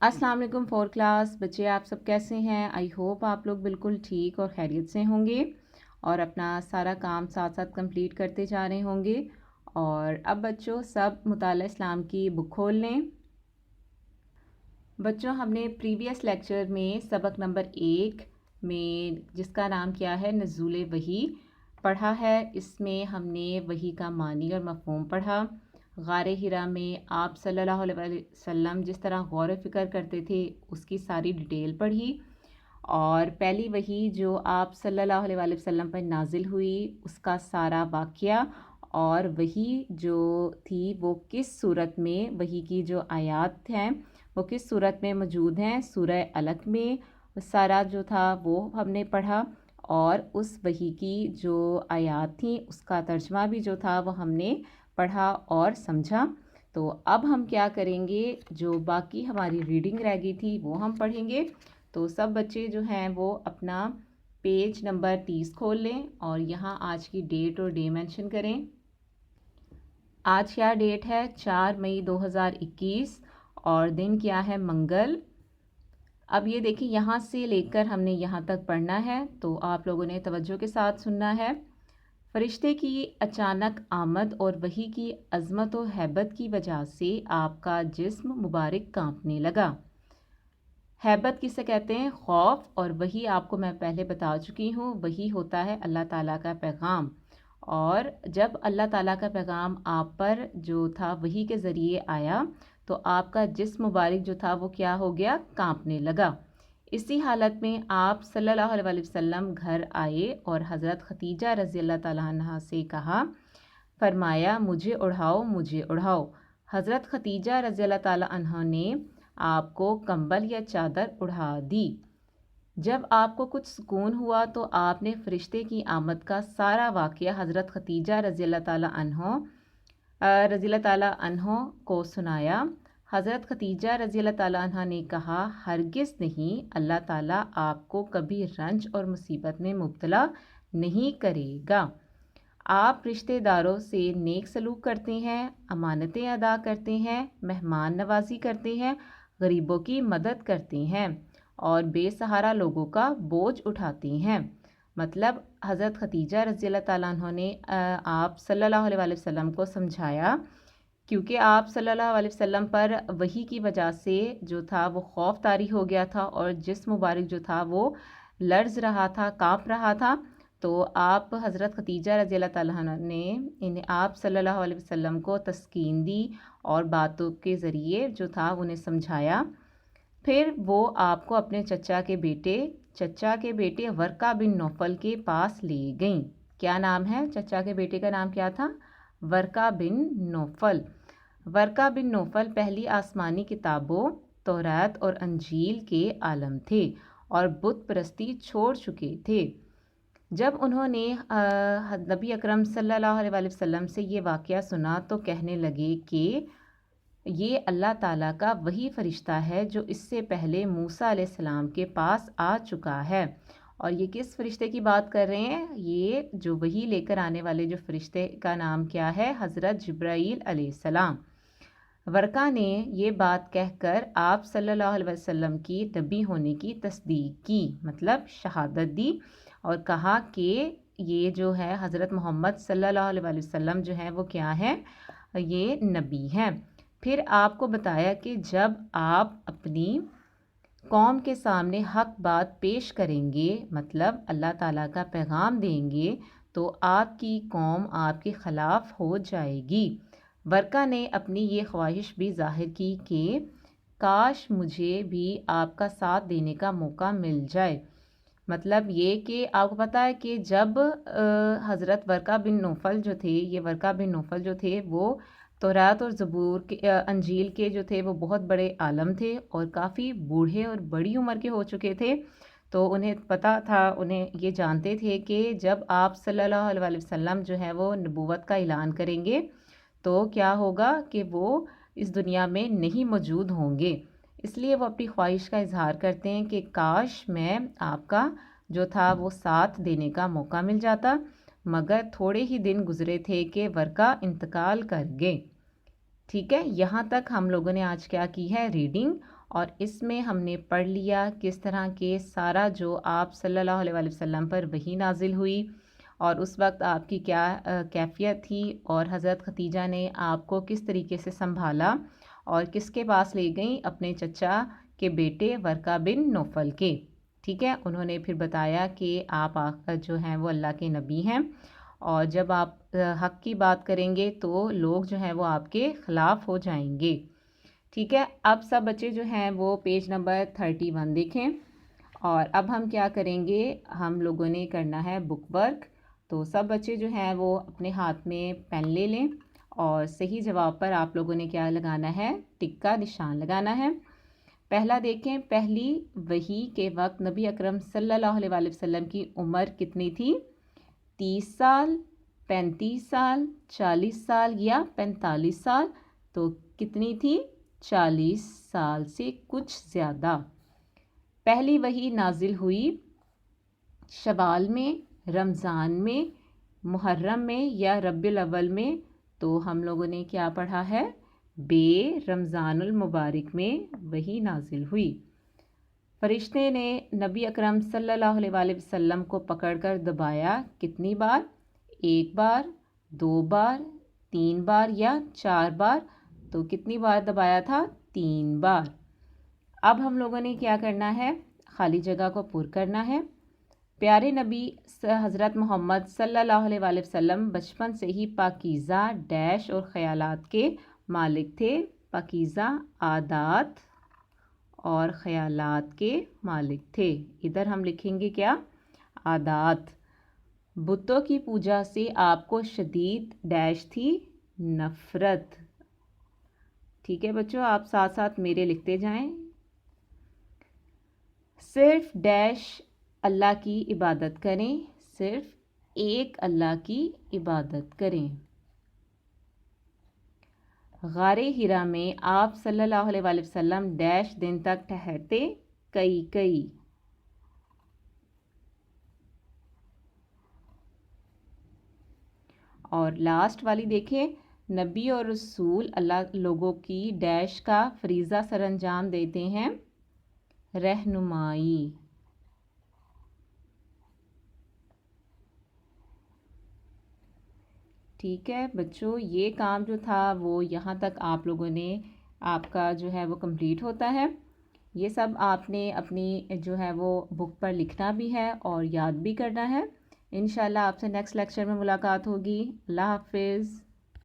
अस्सलाम वालेकुम four class बच्चे, आप सब कैसे हैं? आई होप आप लोग बिल्कुल ठीक और खैरियत से होंगे और अपना सारा काम साथ साथ कंप्लीट करते जा रहे होंगे। और अब बच्चों सब मुताला इस्लाम की बुक खोल लें। बच्चों, हमने प्रीवियस लेक्चर में सबक नंबर 1 में जिसका नाम क्या है नज़ूल वही पढ़ा है। इसमें हमने वही का मानी और मफ़हूम पढ़ा। गारे हिरा में आप सल्लल्लाहु अलैहि वसल्लम जिस तरह गौर फ़िक्र करते थे उसकी सारी डिटेल पढ़ी। और पहली वही जो आप सल्लल्लाहु अलैहि वसल्लम पर नाजिल हुई उसका सारा वाक़या, और वही जो थी वो किस सूरत में, वही की जो आयात हैं वो किस सूरत में मौजूद हैं, सूरह अलक में सारा जो था वो हमने पढ़ा। और उस वही की जो आयात थी उसका तर्जमा भी जो था वो हमने पढ़ा और समझा। तो अब हम क्या करेंगे, जो बाकी हमारी रीडिंग रह गई थी वो हम पढ़ेंगे। तो सब बच्चे जो हैं वो अपना पेज नंबर 30 खोल लें और यहाँ आज की डेट और डे मेंशन करें। आज क्या डेट है? 4 मई 2021 और दिन क्या है? मंगल। अब ये देखिए, यहाँ से लेकर हमने यहाँ तक पढ़ना है, तो आप लोगों ने तवज्जो के साथ सुनना है। फरिश्ते की अचानक आमद और वही की अज़मत और हैबत की वजह से आपका जिस्म मुबारक कांपने लगा। हैबत किसे कहते हैं? खौफ। और वही आपको मैं पहले बता चुकी हूँ, वही होता है अल्लाह ताला का पैगाम। और जब अल्लाह ताला का पैगाम आप पर जो था वही के ज़रिए आया तो आपका जिस्म मुबारक जो था वो क्या हो गया? कांपने लगा। इसी हालत में आप सल्लल्लाहु अलैहि वसल्लम घर आए और हज़रत खतीजा रज़ी अल्लाह ताला अन्हा से कहा, फरमाया मुझे उड़ाओ मुझे उड़ाओ। हज़रत खतीजा रज़ी अल्लाह ताला अन्हा ने आपको कंबल या चादर उड़ा दी। जब आपको कुछ सुकून हुआ तो आपने फरिश्ते की आमद का सारा वाक़या हज़रत खतीजा रज़ी अल्लाह ताला अन्हो को सुनाया। हज़रत खतीजा रज़ी अल्लाह ताला अन्हा ने कहा, हरगिज़ नहीं, अल्लाह ताला आपको कभी रंज और मुसीबत में मुब्तला नहीं करेगा। आप रिश्तेदारों से नेक सलूक करते हैं, अमानतें अदा करते हैं, मेहमान नवाजी करते हैं, गरीबों की मदद करते हैं और बेसहारा लोगों का बोझ उठाते हैं। मतलब हज़रत खतीजा रज़ी अल्लाह ताला अन्हा ने आप सल्लल्लाहु अलैहि वसल्लम को समझाया, क्योंकि आप सल्लल्लाहु अलैहि वसल्लम पर वही की वजह से जो था वो खौफ तारी हो गया था और जिस्म मुबारक जो था वो लर्ज़ रहा था, काँप रहा था। तो आप हज़रत खतीजा रज़ी अल्लाह ताला अन्हा ने इन्हें आप सल्लल्लाहु अलैहि वसल्लम को तस्कीन दी और बातों के ज़रिए जो था उन्हें समझाया। फिर वो आपको अपने चचा के बेटे वर्का बिन नौफल के पास ले गईं। क्या नाम है? चचा के बेटे का नाम क्या था? वर्का बिन नौफल। वर्का बिन नौफल पहली आसमानी किताबों तौरात और अंजील के आलम थे और बुत परस्ती छोड़ चुके थे। जब उन्होंने नबी अकरम सल्लल्लाहु अलैहि वसल्लम से ये वाक़या सुना तो कहने लगे कि ये अल्लाह ताला का वही फ़रिश्ता है जो इससे पहले मूसा अलैहिस्सलाम के पास आ चुका है। और ये किस फ़रिश्ते की बात कर रहे हैं? ये जो वही लेकर आने वाले जो फ़रिश्ते का नाम क्या है? हज़रत जिब्राईल अलैहिस्सलाम। वर्का ने ये बात कहकर आप सल्लल्लाहु अलैहि वसल्लम की नबी होने की तस्दीक की, मतलब शहादत दी और कहा कि ये जो है हज़रत मोहम्मद सल्लल्लाहु अलैहि वसल्लम जो है वो क्या है? ये नबी हैं। फिर आपको बताया कि जब आप अपनी कौम के सामने हक बात पेश करेंगे, मतलब अल्लाह ताला का पैगाम देंगे, तो आपकी कौम आपके ख़िलाफ़ हो जाएगी। वर्का ने अपनी ये ख्वाहिश भी ज़ाहिर की कि काश मुझे भी आपका साथ देने का मौका मिल जाए। मतलब ये कि आपको पता है कि जब हज़रत वर्का बिन नौफल जो थे, ये वर्का बिन नौफल जो थे वो तौरात और ज़बूर के अंजील के जो थे वो बहुत बड़े आलम थे और काफ़ी बूढ़े और बड़ी उम्र के हो चुके थे। तो उन्हें पता था, उन्हें ये जानते थे कि जब आप सल्लल्लाहु अलैहि वसल्लम जो है वो नबूवत का ऐलान करेंगे तो क्या होगा कि वो इस दुनिया में नहीं मौजूद होंगे। इसलिए वो अपनी ख्वाहिश का इजहार करते हैं कि काश मैं आपका जो था वो साथ देने का मौका मिल जाता। मगर थोड़े ही दिन गुजरे थे कि वर्का इंतकाल कर गए। ठीक है, यहाँ तक हम लोगों ने आज क्या की है? रीडिंग। اور اس میں ہم نے پڑھ لیا کس طرح کے سارا جو آپ صلی اللہ علیہ وآلہ وسلم پر وحی نازل ہوئی اور اس وقت آپ کی کیا کیفیت تھی، اور حضرت ختیجہ نے آپ کو کس طریقے سے سنبھالا اور کس کے پاس لے گئیں، اپنے چچا کے بیٹے ورقہ بن نوفل کے. ٹھیک ہے، انہوں نے پھر بتایا کہ آپ جو ہیں وہ اللہ کے نبی ہیں، اور جب آپ حق کی بات کریں گے تو لوگ جو ہیں وہ آپ کے خلاف ہو جائیں گے. ٹھیک ہے، اب سب بچے جو ہیں وہ پیج نمبر 31 دیکھیں. اور اب ہم کیا کریں گے، ہم لوگوں نے کرنا ہے بک ورک. تو سب بچے جو ہیں وہ اپنے ہاتھ میں پین لے لیں اور صحیح جواب پر آپ لوگوں نے کیا لگانا ہے، ٹک کا نشان لگانا ہے. پہلا دیکھیں، پہلی وحی کے وقت نبی اکرم صلی اللہ علیہ وآلہ وسلم کی عمر کتنی تھی؟ 30 سال، 35 سال، 40 سال یا 45 سال؟ تو کتنی تھی؟ 40 سال سے کچھ زیادہ. پہلی وحی نازل ہوئی شوال میں، رمضان میں، محرم میں یا ربیع الاول میں؟ تو ہم لوگوں نے کیا پڑھا ہے، بے رمضان المبارک میں وحی نازل ہوئی. فرشتے نے نبی اکرم صلی اللہ علیہ وآلہ وسلم کو پکڑ کر دبایا کتنی بار؟ 1 بار، 2 بار، 3 بار یا 4 بار؟ تو کتنی بار دبایا تھا؟ 3 بار. اب ہم لوگوں نے کیا کرنا ہے، خالی جگہ کو پر کرنا ہے. پیارے نبی حضرت محمد صلی اللہ علیہ وآلہ وسلم بچپن سے ہی پاکیزہ ڈیش اور خیالات کے مالک تھے. پاکیزہ عادات اور خیالات کے مالک تھے. ادھر ہم لکھیں گے کیا، عادات. بتوں کی پوجا سے آپ کو شدید ڈیش تھی، نفرت. ٹھیک ہے بچوں، آپ ساتھ ساتھ میرے لکھتے جائیں. صرف ڈیش اللہ کی عبادت کریں، صرف ایک اللہ کی عبادت کریں. غار حرا میں آپ صلی اللہ علیہ وآلہ وسلم ڈیش دن تک ٹھہرتے، کئی. اور لاسٹ والی دیکھیں، نبی اور رسول اللہ لوگوں کی ڈیش کا فریضہ سر انجام دیتے ہیں، رہنمائی. ٹھیک ہے بچوں، یہ کام جو تھا وہ یہاں تک آپ لوگوں نے آپ کا جو ہے وہ کمپلیٹ ہوتا ہے. یہ سب آپ نے اپنی جو ہے وہ بک پر لکھنا بھی ہے اور یاد بھی کرنا ہے. انشاءاللہ آپ سے نیکسٹ لیکچر میں ملاقات ہوگی. اللہ حافظ.